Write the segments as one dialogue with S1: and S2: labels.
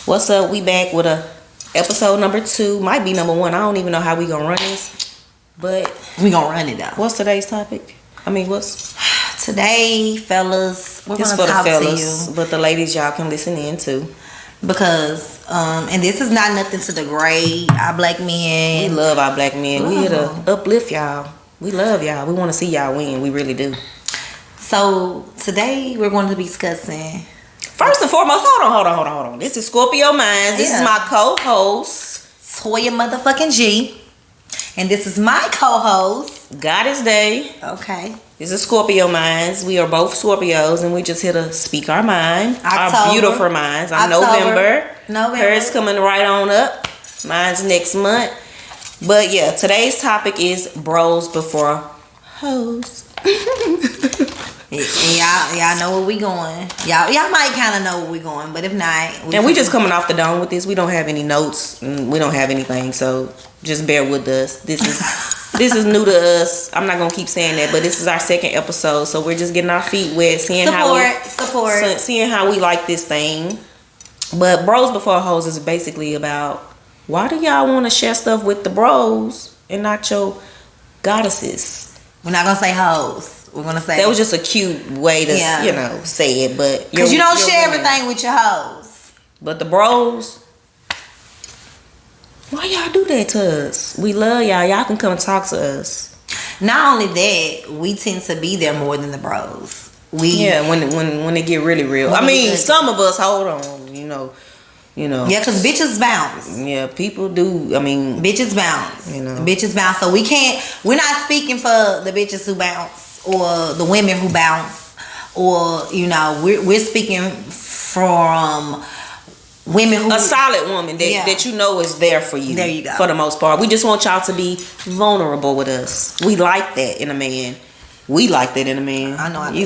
S1: What's up? We back with a episode number 2. Might be number 1. I don't even know how we gonna run this, but
S2: we gonna run it though.
S1: What's today's topic? What's
S2: today, fellas? We're
S1: this
S2: gonna
S1: for
S2: talk
S1: the fellas,
S2: to you
S1: but the ladies y'all can listen in too.
S2: Because and this is not nothing to degrade our black men.
S1: We love our black men. We here to uplift y'all. We love y'all. We want to see y'all win. We really do.
S2: So today we're going to be discussing.
S1: First and foremost, hold on. This is Scorpio Minds. This is my co-host,
S2: Toya motherfucking G. And this is my co-host,
S1: Goddess Day.
S2: Okay.
S1: This is Scorpio Minds. We are both Scorpios, and we just here to speak our mind. Our beautiful minds. I'm November. Hers coming right on up. Mine's next month. But yeah, today's topic is bros before hoes.
S2: And y'all know where we going. Y'all might kind of know where we going, but if not,
S1: we just coming off the dome with this. We don't have any notes. We don't have anything, so just bear with us. This is new to us. I'm not gonna keep saying that, but this is our second episode, so we're just getting our feet wet, seeing how we like this thing. But bros before hoes is basically about why do y'all want to share stuff with the bros and not your goddesses?
S2: We're not gonna say hoes. We're gonna say
S1: that was just a cute way to say it, but
S2: because you don't share everything with your hoes.
S1: But the bros, why y'all do that to us? We love y'all. Y'all can come and talk to us.
S2: Not only that, we tend to be there more than the bros.
S1: When it get really real. Some of us hold on, you know.
S2: Yeah, because bitches bounce.
S1: Yeah, people do.
S2: Bitches bounce. Bitches bounce. So we're not speaking for the bitches who bounce or the women who bounce, or we're speaking from women who,
S1: a solid woman that you know is there for you.
S2: There you go.
S1: For the most part, we just want y'all to be vulnerable with us. We like that in a man. We like that in a man.
S2: I know.
S1: We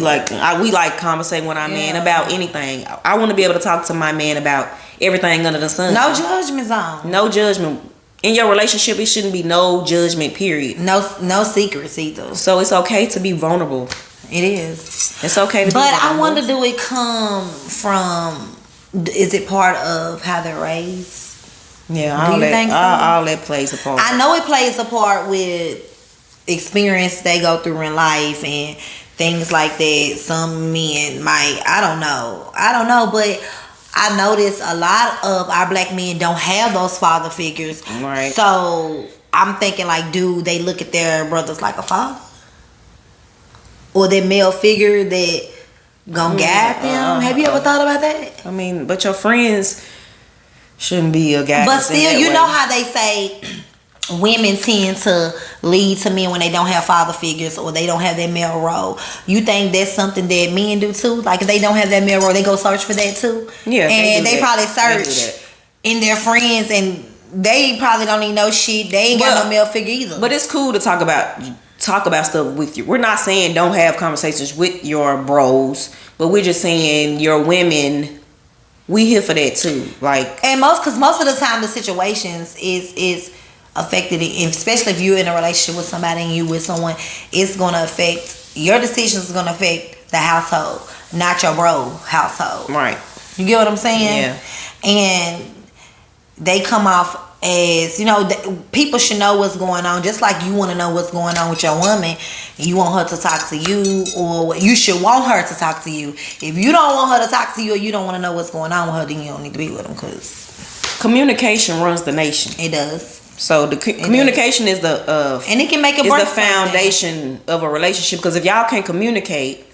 S1: like conversating with our man about anything. I want to be able to talk to my man about everything under the sun.
S2: No judgment zone.
S1: No judgment. In your relationship, it shouldn't be no judgment, period.
S2: No secrets either.
S1: So it's okay to be vulnerable.
S2: It is.
S1: It's okay to be
S2: vulnerable.
S1: But
S2: I wonder, do it come from, is it part of how they're raised?
S1: Yeah, all that plays a part.
S2: I know it plays a part with experience they go through in life and things like that. Some men might, I don't know, but I notice a lot of our black men don't have those father figures.
S1: Right.
S2: So I'm thinking, like, do they look at their brothers like a father? Or their male figure that gonna guide them? Have you ever thought about that?
S1: But your friends shouldn't be a guide.
S2: But still, you know how they say women tend to lead to men when they don't have father figures or they don't have that male role. You think that's something that men do too? Like, if they don't have that male role, they go search for that too?
S1: Yeah.
S2: And they probably search in their friends, and they probably don't even know shit. They ain't got no male figure either.
S1: But it's cool to talk about stuff with you. We're not saying don't have conversations with your bros, but we're just saying your women, we here for that too. Like,
S2: and most of the time the situations is affected, especially if you're in a relationship with somebody and you with someone, it's gonna affect your decisions. Is gonna affect the household, not your bro household.
S1: Right.
S2: You get what I'm saying?
S1: Yeah.
S2: And they come off as, people should know what's going on. Just like you want to know what's going on with your woman, you want her to talk to you, or you should want her to talk to you. If you don't want her to talk to you, or you don't want to know what's going on with her, then you don't need to be with them, because
S1: communication runs the nation.
S2: It does.
S1: So the communication is the
S2: and it can make
S1: the foundation of a relationship. Because if y'all can't communicate,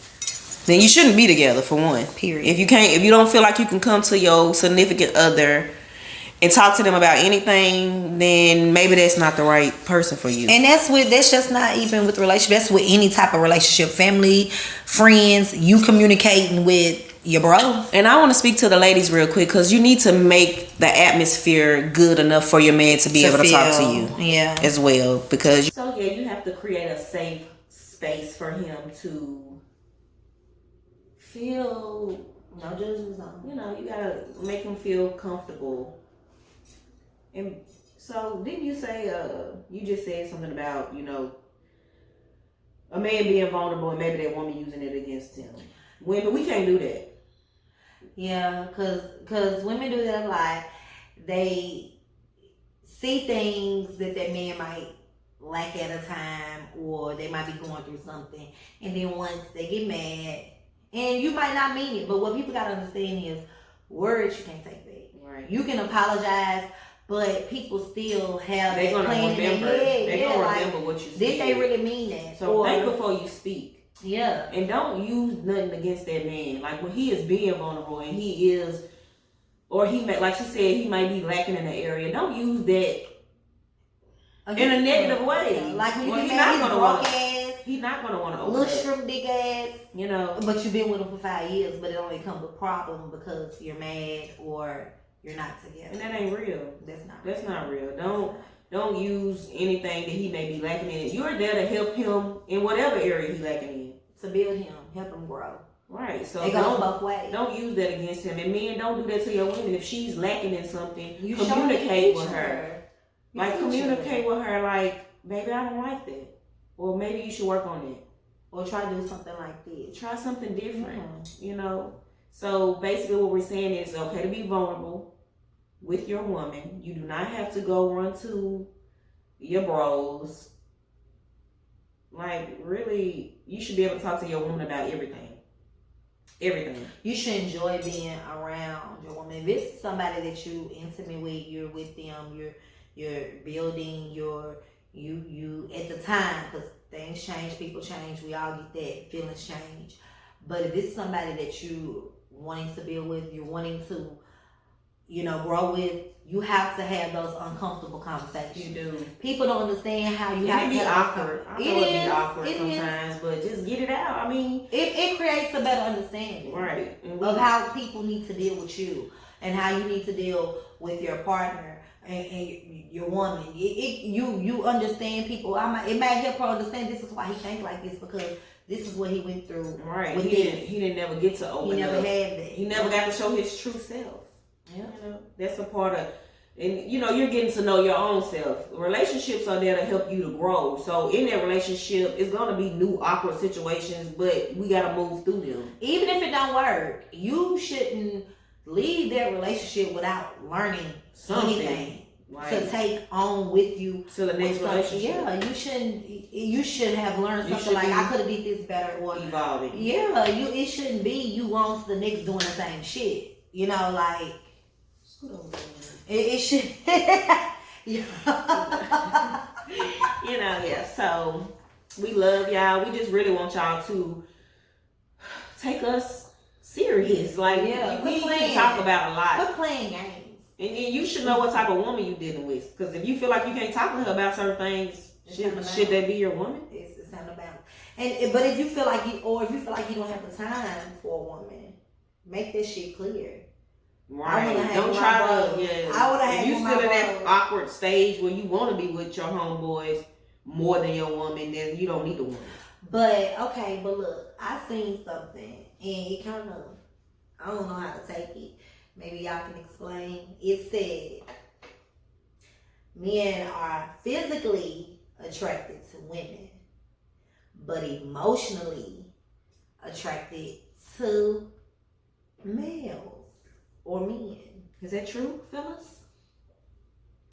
S1: then you shouldn't be together, for one.
S2: Period.
S1: If you don't feel like you can come to your significant other and talk to them about anything, then maybe that's not the right person for you.
S2: And that's just not even with relationship. That's with any type of relationship, family, friends. You communicating with your bro.
S1: And I want to speak to the ladies real quick, because you need to make the atmosphere good enough for your man to be able to talk to you, as well. Because you have to create a safe space for him to feel no judgment zone. You gotta make him feel comfortable. And so, didn't you say you just said something about a man being vulnerable and maybe that woman using it against him? Women, we can't do that.
S2: Yeah, cause women do that a lot. They see things that man might lack at a time, or they might be going through something, and then once they get mad, and you might not mean it, but what people gotta understand is words you can't take back.
S1: Right.
S2: You can apologize, but people still have
S1: They
S2: that
S1: gonna
S2: plan in
S1: remember.
S2: their head.
S1: They gonna remember what you said.
S2: Did they really mean that?
S1: So
S2: or,
S1: think before you speak.
S2: Yeah.
S1: And don't use nothing against that man. Like when he is being vulnerable and he is, or he may, like she said, he might be lacking in the area. Don't use that in a negative way.
S2: Like when you
S1: Well,
S2: get mad, he's broke ass.
S1: He's not gonna want to open
S2: Little
S1: up.
S2: shrimp dick ass.
S1: You know.
S2: But you've been with him for 5 years, but it only comes a problem because you're mad or you're not together.
S1: And that ain't real.
S2: That's
S1: not real. Don't use anything that he may be lacking in. You're there to help him in whatever area he's lacking in.
S2: To build him, help him grow.
S1: Right. So
S2: it goes both ways.
S1: Don't use that against him. And men, don't do that to your women. If she's lacking in something,
S2: you
S1: communicate with her. Like communicate with her like, baby, I don't like that. Or maybe you should work on it.
S2: Or try to do something like this.
S1: Try something different. You know? So basically what we're saying is it's okay to be vulnerable with your woman. You do not have to go run to your bros. Like, really, you should be able to talk to your woman about everything. Everything.
S2: You should enjoy being around your woman. If it's somebody that you intimate with, you're with them, you're building you at the time, because things change, people change, we all get that, feelings change. But if it's somebody that you wanting to build with, you're wanting to, grow with, you have to have those uncomfortable conversations.
S1: You do.
S2: People don't understand how you
S1: it
S2: have to
S1: be awkward. I know it be awkward
S2: it
S1: sometimes, but just get it out. I mean,
S2: it creates a better understanding,
S1: right,
S2: of how people need to deal with you and how you need to deal with your partner and your woman. You understand people. It might help her understand this is why he think like this, because this is what he went through.
S1: Right.
S2: With
S1: He didn't never get to open up.
S2: He never had that.
S1: He never got to show his true self.
S2: Yeah.
S1: That's a part of, and you're getting to know your own self. Relationships are there to help you to grow. So in that relationship, it's gonna be new awkward situations, but we gotta move through them.
S2: Even if it don't work, you shouldn't leave that relationship without learning anything to take on with you
S1: to the next relationship.
S2: Yeah, you should have learned something like, I could have did this better, or
S1: evolving.
S2: Yeah, it shouldn't be you on to the next doing the same shit. Like. It should.
S1: Yeah. So we love y'all. We just really want y'all to take us serious. Like, we can talk about a lot.
S2: Quit playing games.
S1: And then you should know what type of woman you're dealing with. Because if you feel like you can't talk to her about certain things, should that be your woman?
S2: It's unbalanced. But if you feel like you don't have the time for a woman, make this shit clear.
S1: Right. Don't try to. If you still in that awkward stage where you want to be with your homeboys more than your woman, then you don't need a woman.
S2: But look, I seen something and it kind of, I don't know how to take it. Maybe y'all can explain. It said men are physically attracted to women, but emotionally attracted to males. Or men.
S1: Is that true, fellas?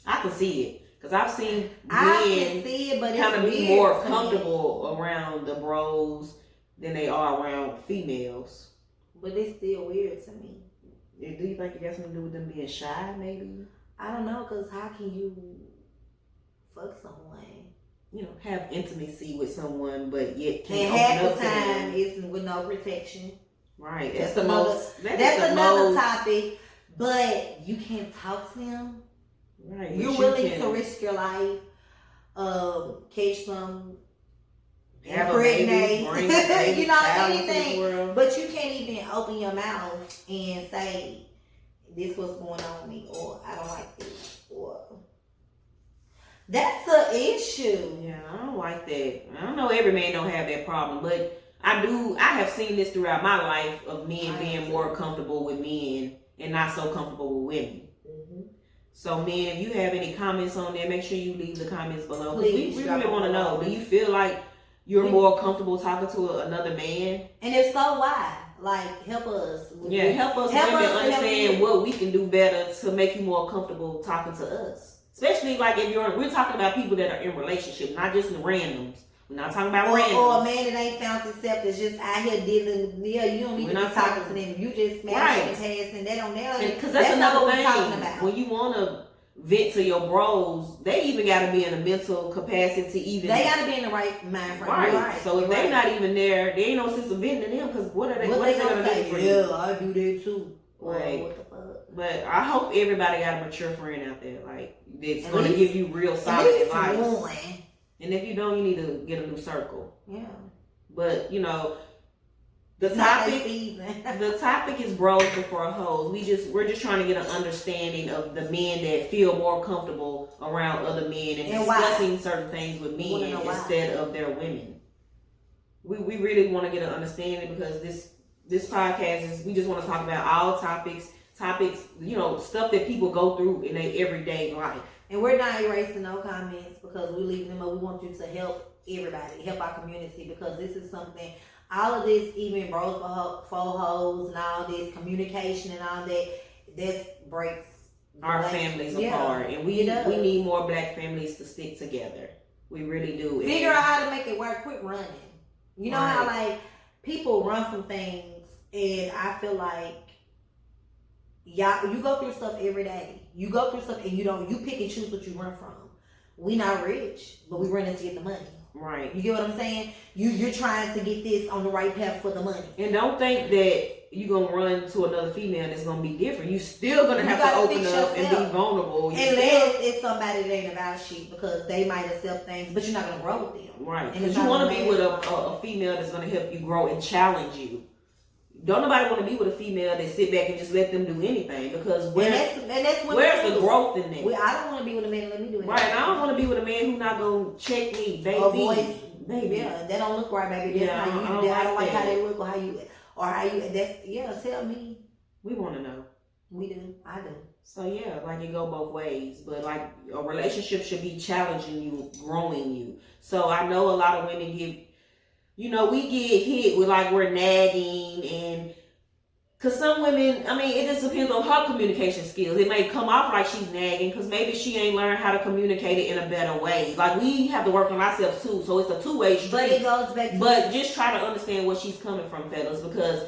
S1: I can see it. Because I've seen men kind of be more comfortable around the bros than they are around females.
S2: But it's still weird to me.
S1: Do you think it got something to do with them being shy, maybe?
S2: I don't know, because how can you fuck someone?
S1: Have intimacy with someone, but yet
S2: can't open up to them. And half the time it's with no protection.
S1: Right.
S2: That's another topic. But you can't talk to them.
S1: Right.
S2: You're willing to risk your life, catch some, impregnate, anything. But you can't even open your mouth and say, "This what's going on with me," or "I don't like this," or that's an issue.
S1: Yeah, I don't like that. I don't know. Every man don't have that problem, but I do. I have seen this throughout my life of men being more comfortable with men and not so comfortable with women. Mm-hmm. So, men, if you have any comments on there, make sure you leave the comments below.
S2: Please,
S1: we really want to know. Do you feel like you're more comfortable talking to another man.
S2: And if so, why? Like, help us.
S1: Yeah, help us women understand what we can do better to make you more comfortable talking to us. Especially like if we're talking about people that are in relationships, not just randoms. We're not talking about randoms.
S2: Or a man that ain't found himself that's just out here dealing. Yeah, you don't need to be talking to them. You just smashing and passing. They don't know.
S1: Because that's another thing. When you want to vent to your bros, they even got to be in a mental capacity to even.
S2: They got to be in the right mind frame.
S1: Right. So if they're not even there, there ain't no sense of venting to them. Because what are they? What is they gonna do for you?
S2: Yeah, I do that too.
S1: Right. What the fuck? But I hope everybody got a mature friend out there, like that's going to give you real solid advice. And if you don't, you need to get a new circle.
S2: Yeah.
S1: But you know, the topic is bros before hoes. We're just trying to get an understanding of the men that feel more comfortable around other men and discussing certain things with men instead of their women. We really want to get an understanding because this podcast is, we just want to talk about all topics, you know, stuff that people go through in their everyday life.
S2: And we're not erasing no comments because we're leaving them up. We want you to help everybody, help our community, because this is something, all of this, even bros for hoes and all this communication and all that breaks
S1: our families apart. And we need more black families to stick together. We really do.
S2: Figure out how to make it work. Quit running. You know how like people run from things, and I feel like you go through stuff every day. You go through stuff and you pick and choose what you run from. We not rich, but we running to get the money.
S1: Right.
S2: You get what I'm saying? You're trying to get this on the right path for the money.
S1: And don't think that you're gonna run to another female that's gonna be different. You still gonna have to open up and be vulnerable.
S2: Unless it's somebody that ain't about shit, because they might accept things, but you're not gonna grow with them.
S1: Right. Because you want to be with a female that's gonna help you grow and challenge you. Don't nobody want to be with a female that sit back and just let them do anything, because where's the growth in that?
S2: I don't want to be with a man that let me do anything.
S1: Right, and I don't want to be with a man who not gonna check me, baby.
S2: Yeah, that don't look right, baby. That's how you. I don't like how they look or how you. Tell me.
S1: We want to know.
S2: We do. I do.
S1: So yeah, like it go both ways, but like a relationship should be challenging you, growing you. So I know a lot of women we get hit with like we're nagging, and because some women, I mean, it just depends on her communication skills. It may come off like she's nagging because maybe she ain't learned how to communicate it in a better way. Like we have to work on ourselves too, so it's a two-way street.
S2: But it goes back to
S1: just try to understand where she's coming from, fellas, because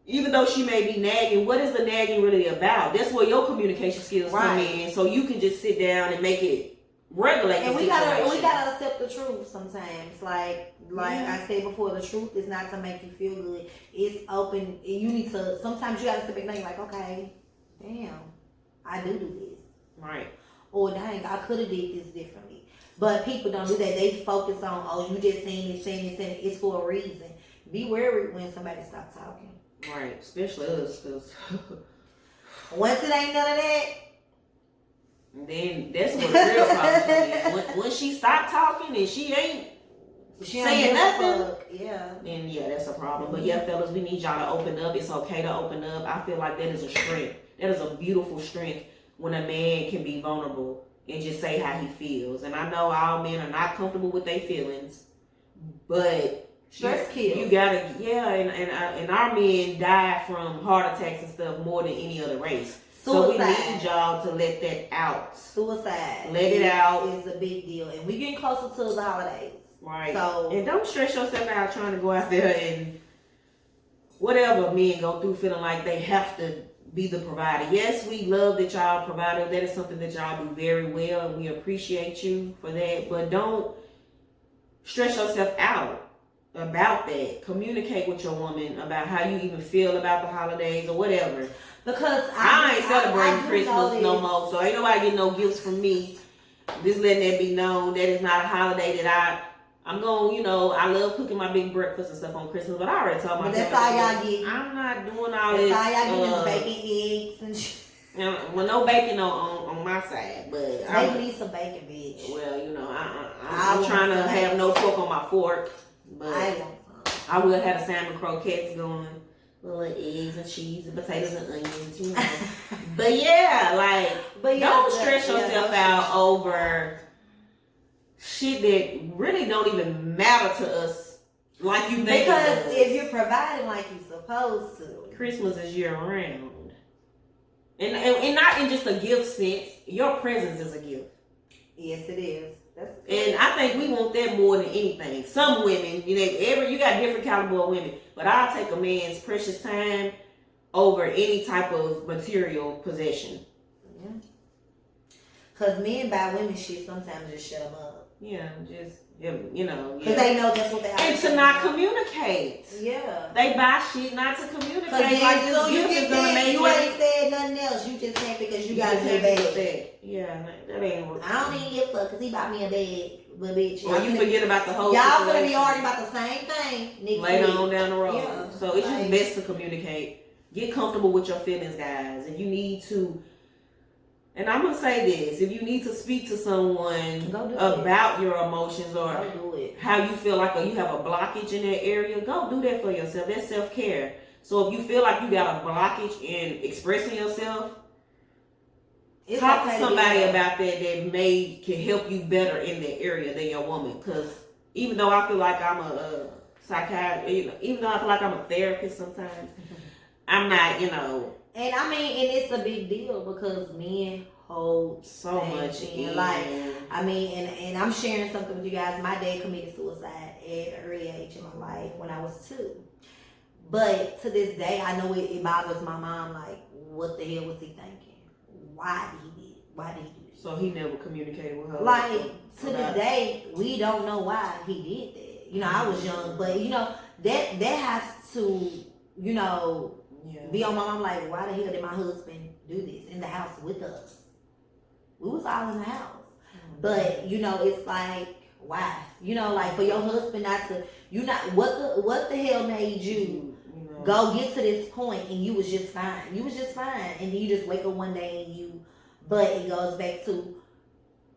S1: even though she may be nagging, what is the nagging really about? That's where your communication skills come in, so you can just sit down and make it regulate. And we
S2: gotta accept the truth sometimes. Like I said before, the truth is not to make you feel good. It's open. You need to. Sometimes you gotta step back and think like, okay, damn, I do this.
S1: Right.
S2: Or dang, I could have did this differently. But people don't do that. They focus on, you just saying it. It's for a reason. Be wary when somebody stops talking.
S1: Right, especially us, because
S2: once it ain't none of that,
S1: then that's what the real problem is. When she stopped talking and she ain't saying nothing, then that's a problem. But yeah, fellas, we need y'all to open up. It's okay to open up. I feel like that is a strength. That is a beautiful strength when a man can be vulnerable and just say how he feels. And I know all men are not comfortable with their feelings, but
S2: stress kills.
S1: You gotta, and our men die from heart attacks and stuff more than any other race. Suicide. So we need y'all to let that out.
S2: Suicide.
S1: Let it out.
S2: Is a big deal. And we getting closer to the holidays.
S1: Right.
S2: So,
S1: and don't stress yourself out trying to go out there and whatever men go through feeling like they have to be the provider. Yes, we love that y'all provider. That is something that y'all do very well, and we appreciate you for that. But don't stress yourself out about that. Communicate with your woman about how you even feel about the holidays or whatever.
S2: Because
S1: I ain't celebrating Christmas no more, so ain't nobody getting no gifts from me. Just letting that be known that it's not a holiday that I'm going, I love cooking my big breakfast and stuff on Christmas, but I already told myself.
S2: That's all y'all get.
S1: I'm not doing all this.
S2: That's all y'all get is bacon, eggs, and shit.
S1: Well, no bacon on my side, but
S2: I need some bacon, bitch.
S1: Well, I'm trying to have no fork on my fork, but I will have the salmon croquettes going. Little eggs and cheese and potatoes and onions, But don't stress yourself out over
S3: shit that really don't even matter to us like you think.
S2: Because if you're providing like you're supposed to,
S3: Christmas is year round, and not in just a gift sense. Your presence is a gift.
S2: yes, it is.
S3: And I think we want that more than anything. Some women, you got different caliber of women, but I'll take a man's precious time over any type of material possession.
S2: Yeah. Cause men buy women shit sometimes just shut them up.
S3: Yeah, just
S2: Cause they know that's what they are.
S3: And to not communicate.
S2: Yeah.
S3: They buy shit not to communicate.
S2: Cause then
S3: like
S2: so you get this, you ain't said nothing else. You just said because you got a new bag.
S3: Yeah, that ain't what.
S2: I don't even give a fuck because he bought me a bag. But bitch,
S3: or you forget about the whole
S2: y'all
S3: situation.
S2: gonna be arguing about the same thing
S3: later on down the road.
S2: Yeah.
S3: So it's just best to communicate. Get comfortable with your feelings, guys. If you need to, and I'm gonna say this: if you need to speak to someone about your emotions or how you feel like you have a blockage in that area, go do that for yourself. That's self-care. So if you feel like you got a blockage in expressing yourself, talk to somebody about that can help you better in that area than your woman. Because even though I feel like I'm a psychiatrist, even though I feel like I'm a therapist sometimes, I'm not,
S2: And I mean, and it's a big deal because men hold
S3: so much in.
S2: Like, I mean, and I'm sharing something with you guys. My dad committed suicide at an early age in my life when I was 2. But to this day, I know it bothers my mom. Like, what the hell was he thinking? Why did he do this?
S3: So he never communicated with her.
S2: Like, to this day, we don't know why he did that. I was young, but that has to, be on my mom. Like, why the hell did my husband do this in the house with us? We was all in the house, but it's like, why? Like for your husband not to, what the hell made you go get to this point and you was just fine. You was just fine, and then you just wake up one day and but it goes back to,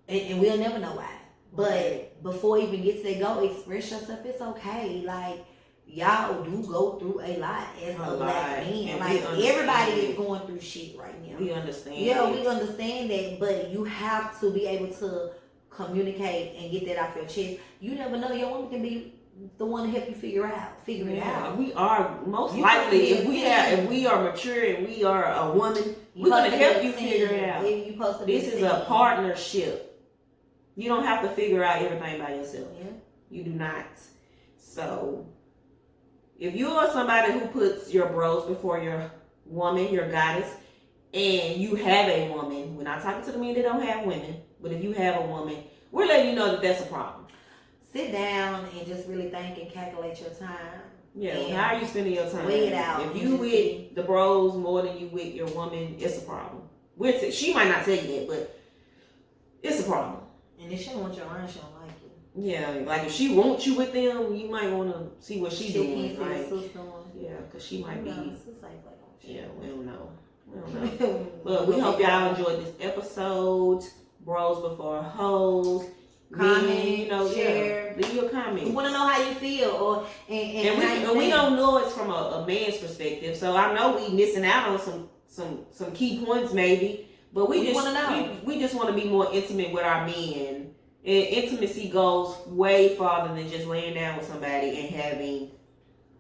S2: and we'll never know why. But before you even get to that, go express yourself. It's okay. Like, y'all do go through a lot as a black man. Like, everybody is going through shit right now.
S3: We understand.
S2: Yeah, we understand that, but you have to be able to communicate and get that off your chest. You never know, your woman can be the one to help you figure it out.
S3: We are most likely, if we are mature and we are a woman, we're gonna help you figure it out. This is a partnership. You don't have to figure out everything by yourself.
S2: Yeah.
S3: You do not. So if you are somebody who puts your bros before your woman, your goddess, and you have a woman, we're not talking to the men that don't have women, but if you have a woman, we're letting you know that that's a problem.
S2: Sit down and just really think and calculate your time.
S3: Yeah, how are you spending your time?
S2: Weigh it out.
S3: If you with the bros more than you with your woman, it's a problem. She might not tell you that, but it's a problem.
S2: And if she don't want you around, she don't like you.
S3: Yeah, like if she wants you with them, you might want to see what she's doing.
S2: Like,
S3: yeah, because she might be. Yeah, we don't know. But we hope y'all enjoyed this episode. Bros before hoes.
S2: Comment, share.
S3: Leave your comments.
S2: We want to know how you feel,
S3: and we don't know it's from a man's perspective. So I know we missing out on some key points maybe, but we just want to know. We just want to be more intimate with our men. And intimacy goes way farther than just laying down with somebody and having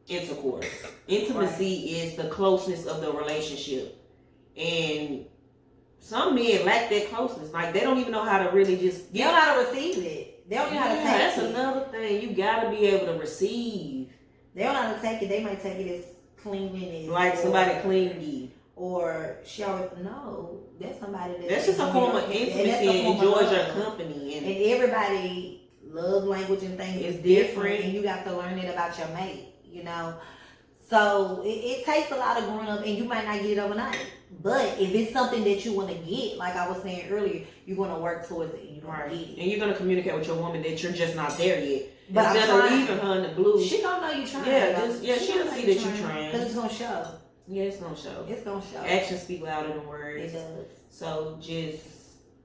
S3: intercourse. Intimacy is the closeness of the relationship, and some men lack that closeness. Like, they don't even know how to really just...
S2: They don't know how to receive it. They don't know how to take it.
S3: That's another thing. You got to be able to receive.
S2: They don't know how to take it. They might take it as cleanliness.
S3: Like somebody cleaned you.
S2: Or she always... No, that's somebody that...
S3: That's just a form of intimacy and enjoys your company.
S2: And everybody love language and things is different. And you got to learn it about your mate, So it takes a lot of growing up, and you might not get it overnight. But if it's something that you want to get, like I was saying earlier, you're going to work towards it and you're going to get it.
S3: And you're going to communicate with your woman that you're just not there yet.
S2: But
S3: instead of leaving her in the blue.
S2: She don't know you trying.
S3: She'll see that you're trying.
S2: Because it's going to show.
S3: Yeah, it's going to show.
S2: It's going to show.
S3: Actions speak louder than words.
S2: It does.
S3: So just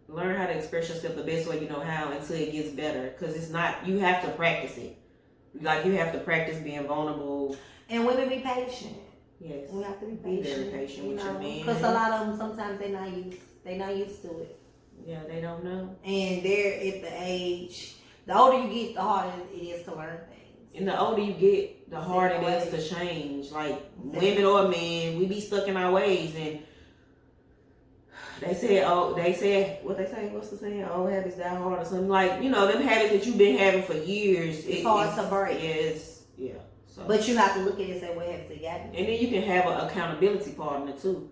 S3: learn how to express yourself the best way you know how until it gets better. Because it's not, you have to practice it. Like, you have to practice being vulnerable.
S2: And women, be patient.
S3: Yes.
S2: We have to be patient.
S3: Be very patient with your man.
S2: Because a lot of them, sometimes they're not used to it.
S3: Yeah, they don't know.
S2: And they're at the age, The older you get, the harder it is to learn things.
S3: And the older you get, the harder it is to change. Like women or men, we be stuck in our ways, and they said, what they say? What's the saying? Old habits die hard or something. Like, you know, them habits that you've been having for years.
S2: It's hard to break.
S3: Yeah. So.
S2: But you have to look at it and say, what habits they got?
S3: And then you can have an accountability partner too,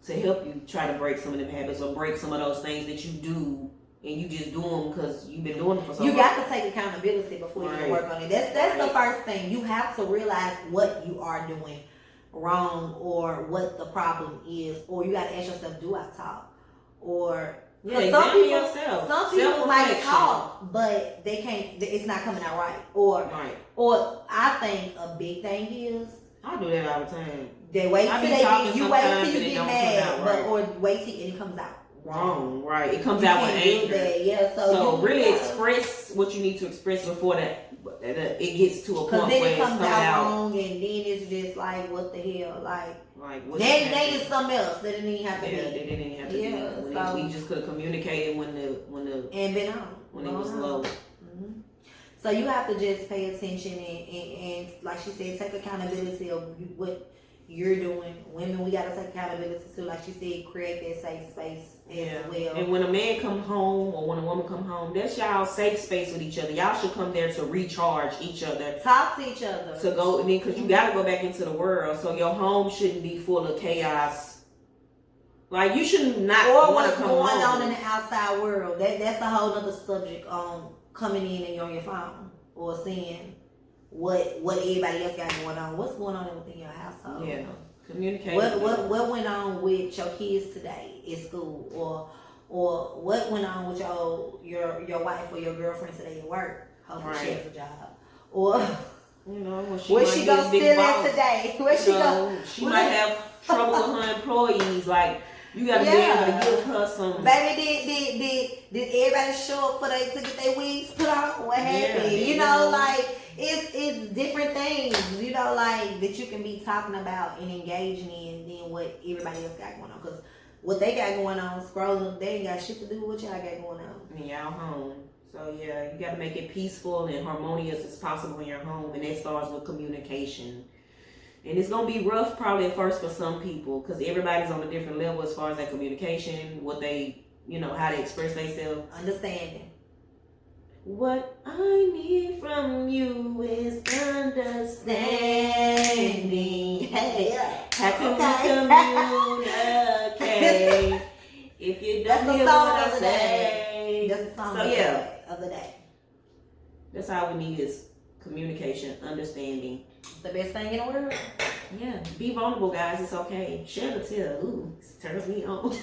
S3: to help you try to break some of them habits or break some of those things that you do and you just do them because you've been doing it for so long.
S2: You got to take accountability before you can work on it. That's the first thing. You have to realize what you are doing wrong or what the problem is, or you got to ask yourself, do I talk? Or some people might talk, but they can't. It's not coming out right. Or I think a big thing is
S3: I do that all the time.
S2: They wait till you wait till you get mad, or wait till it comes out
S3: wrong. Right, it comes out with anger.
S2: Yeah,
S3: so really express what you need to express before that it gets to a point
S2: then
S3: where
S2: it comes
S3: out
S2: wrong, and then it's just like, what the hell, like they is something else that didn't even have to be.
S3: Yeah, they didn't have to be. So we just could have communicated when the
S2: and been on
S3: when it was low.
S2: Mm-hmm. So you have to just pay attention and like she said, take accountability of what you're doing. Women, we gotta take accountability too. Like she said, create that safe space as well.
S3: And when a man come home or when a woman come home, that's y'all safe space with each other. Y'all should come there to recharge each other,
S2: talk to each other,
S3: to go. I mean, because you gotta go back into the world. So your home shouldn't be full of chaos. Like you should not.
S2: Or what's going on in the outside world. That's a whole other subject. Coming in and on your phone or seeing what everybody else got going on. What's going on within your household?
S3: Yeah, communicate.
S2: What went on with your kids today at school, or what went on with your wife or your girlfriend today at work? Hopefully she has a job. Or where she gonna steal at today? Where she go?
S3: She might have trouble with her employees. Like you gotta be able to give her some.
S2: Baby, did everybody show up to get their wigs put on? What happened? Like it's different things, like that you can be talking about and engaging in than what everybody else got going on. Because what they got going on, scrolling, they ain't got shit to do with what y'all got going on.
S3: In y'all home. So yeah, you gotta make it peaceful and harmonious as possible in your home, and that starts with communication. And it's gonna be rough probably at first for some people because everybody's on a different level as far as that communication, what they, how they express themselves.
S2: Understanding.
S3: What I need from you is understanding. Hey, how can we communicate if you don't hear what I say?
S2: That's the song of the day.
S3: That's all we need is communication, understanding.
S2: It's the best thing in the world.
S3: Yeah, be vulnerable, guys. It's okay. Share the tell. Ooh, it turns me on.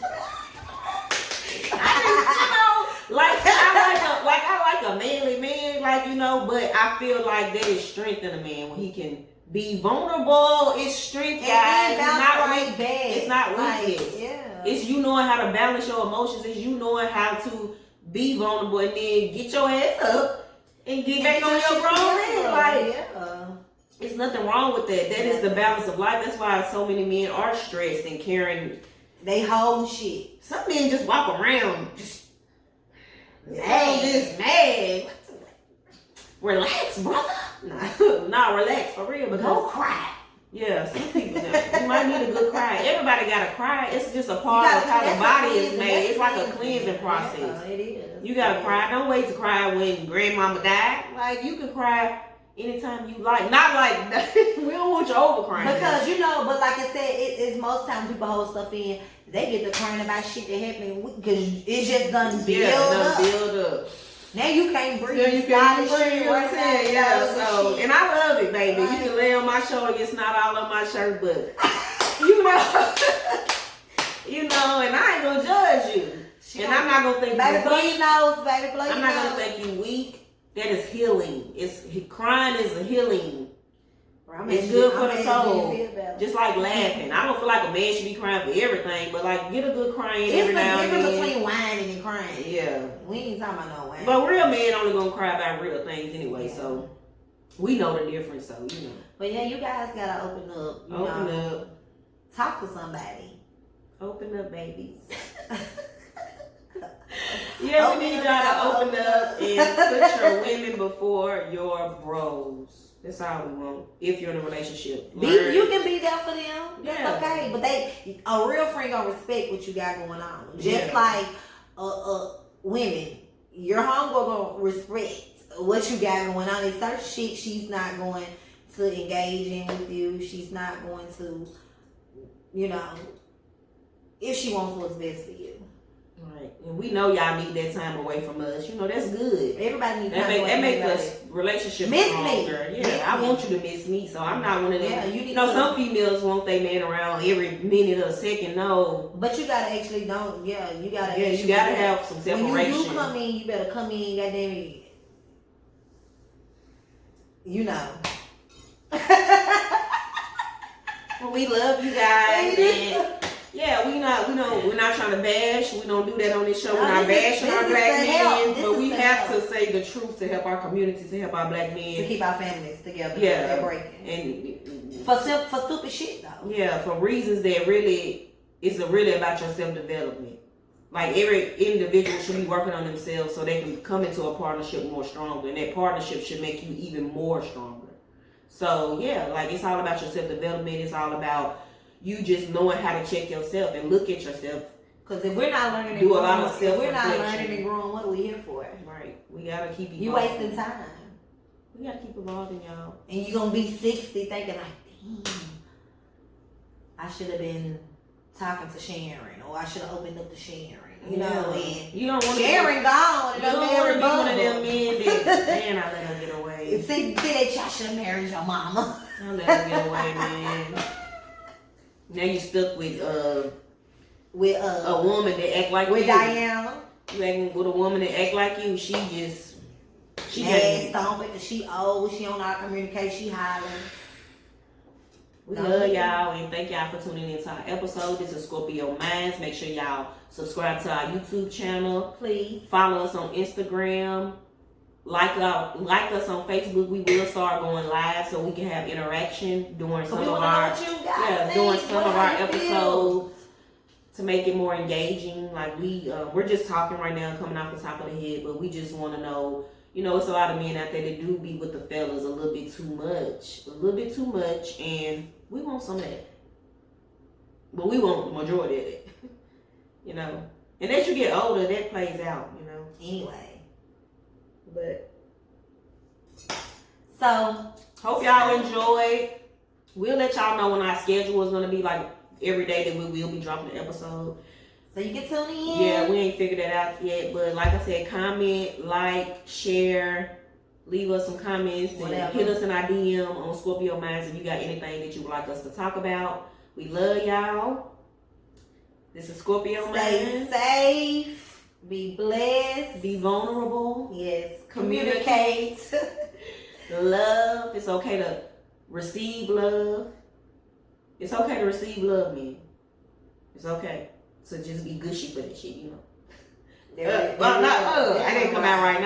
S3: I like a manly man, but I feel like that is strength in a man when he can be vulnerable. It's strength, guys. It's not weakness. It's you knowing how to balance your emotions. It's you knowing how to be vulnerable and then get your ass up and get back on your grown man. It's nothing wrong with that. That is the balance of life. That's why so many men are stressed and carrying.
S2: They hold shit.
S3: Some men just walk around just mad. Relax, brother. Nah, relax for real. Because
S2: go cry.
S3: Yeah, some people you might need a good cry. Everybody gotta cry. It's just a part of how the body is made. It's like a cleansing process.
S2: It is.
S3: You gotta cry. Don't wait to cry when grandmama died. Like you can cry anytime you like. Not like we don't want you over crying.
S2: Because but like I said, it's most times people hold stuff in. They get to crying about shit that happened because it just done build up. Now you can't breathe.
S3: Yeah, you can't breathe. Yeah, so and I love it, baby. Right. You can lay on my shoulder. It's not all on my shirt, but and I ain't gonna judge you. And I'm not gonna think
S2: you weak.
S3: I'm not gonna think you weak. That is healing. Crying is a healing. It's good for the soul. Just like laughing. I don't feel like a man should be crying for everything, but like get a good crying every now and then.
S2: It's the difference between whining and crying.
S3: Yeah.
S2: We ain't talking about no whining.
S3: But real men only gonna cry about real things anyway, so we know the difference, so
S2: But yeah, you guys gotta open up. Open up. Talk to somebody.
S3: Open up, babies. Yeah, we need y'all to open up and put your women before your bros. That's all we want. If you're in a relationship,
S2: you can be there for them. That's
S3: Yeah.
S2: okay. But a real friend gonna respect what you got going on. Just like women, your homegirl gonna respect what you got going on. There's certain shit she's not going to engage in with you. She's not going to, if she wants what's best for you.
S3: Right, and we know y'all need that time away from us. That's good.
S2: Everybody needs time
S3: That
S2: away
S3: makes
S2: from
S3: us relationship
S2: Miss
S3: stronger.
S2: me.
S3: Yeah, I want you to miss me, so I'm not one of them.
S2: Yeah, you need
S3: some females want their man around every minute or second. No,
S2: but you gotta actually don't. Yeah, you gotta.
S3: Yeah, you gotta have some separation.
S2: When you come in, you better come in. Goddamn it.
S3: Well, we love you guys, and yeah, we're not trying to bash. We don't do that on this show. We're not bashing our black men, but we have to say the truth to help our community, to help our black men,
S2: to keep our families together.
S3: Yeah,
S2: they're breaking.
S3: And
S2: for stupid shit though.
S3: Yeah, for reasons that really it's really about your self-development. Like every individual should be working on themselves so they can come into a partnership more stronger, and that partnership should make you even more stronger. So yeah, like it's all about your self-development. It's all about you just knowing how to check yourself and look at yourself.
S2: Because if we're not learning,
S3: do a lot of self-reflection.
S2: If we're not learning and growing, what are we here for?
S3: Right, we gotta keep evolving.
S2: You wasting time.
S3: We gotta keep evolving, y'all.
S2: And you're gonna be 60 thinking like, damn, I should have been talking to Sharon, or I should have opened up to Sharon. And
S3: you don't want
S2: Sharon gone.
S3: You don't want to be one of them men that, man, I let her get away.
S2: See that y'all should have married your mama.
S3: I let her get away, man. Now you stuck with a woman that act like
S2: with
S3: you.
S2: Diana.
S3: You acting with a woman that act like you. She
S2: had stomping because she old. She on our communication. She hollering.
S3: We love y'all and thank y'all for tuning into our episode. This is Scorpio Minds. Make sure y'all subscribe to our YouTube channel.
S2: Please
S3: follow us on Instagram. Like us on Facebook. We will start going live so we can have interaction during some of our episodes to make it more engaging. Like we're just talking right now, coming off the top of the head, but we just want to know. It's a lot of men out there that do be with the fellas a little bit too much, and we want some of that. But we want the majority of it, And as you get older, that plays out,
S2: Anyway.
S3: But
S2: so
S3: hope y'all enjoyed. We'll let y'all know when our schedule is gonna be like every day that we will be dropping an episode.
S2: So you can tune in.
S3: Yeah, we ain't figured that out yet, but like I said, comment, like, share, leave us some comments, and hit us in our DM on Scorpio Minds if you got anything that you would like us to talk about. We love y'all. This is Scorpio Minds.
S2: Stay safe. Be blessed.
S3: Be vulnerable.
S2: Yes. Communicate.
S3: Love. It's okay to receive love. It's okay to receive love, man. It's okay. So just be gushy for that shit, I didn't come out right.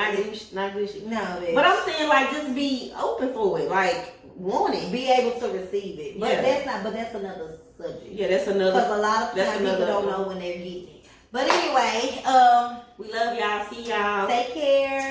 S3: Not gushy.
S2: No,
S3: but I'm saying like just be open for it, like want it,
S2: be able to receive it. But that's another subject.
S3: Yeah, that's another.
S2: Because a lot of times people don't know when they're getting it. But anyway,
S3: we love y'all. See y'all.
S2: Take care.